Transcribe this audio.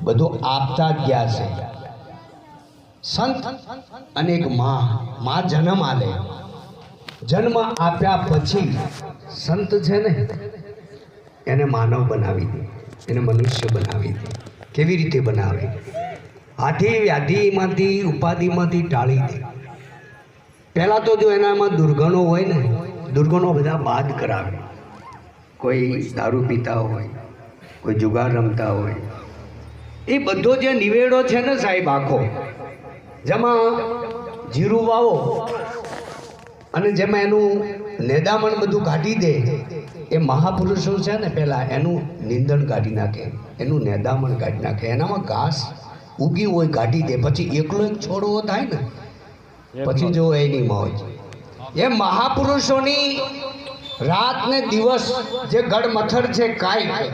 બધું આપતા જ ગયા છે. સંત અને એક માં જન્મ આલે. જન્મ આપ્યા પછી સંત છે ને એને માનવ બનાવી દે, એને મનુષ્ય બનાવી દે. કેવી રીતે બનાવે? આથી વ્યાધિમાંથી ઉપાધિમાંથી ટાળી દે. પહેલાં તો જો એનામાં દુર્ગણો હોય ને, દુર્ગણો બધા બાદ કરાવે. કોઈ દારૂ પીતા હોય, કોઈ જુગાર રમતા હોય, એ બધો જે નિવેડો છે ને સાહેબ આખો, જેમાં જીરું વાવો અને જેમાં એનું નેદામણ બધું કાઢી દે, એ મહાપુરુષો છે ને પહેલાં એનું નિંદણ કાઢી નાખે, એનું નેદામણ કાઢી નાખે, એનામાં ઘાસ ઉગી હોય કાઢી દે. પછી એકલો એક છોડવો થાય ને પછી જો એની મોજ. એ મહાપુરુષોની રાત ને દિવસ જે ગઢ મથર છે કાંઈ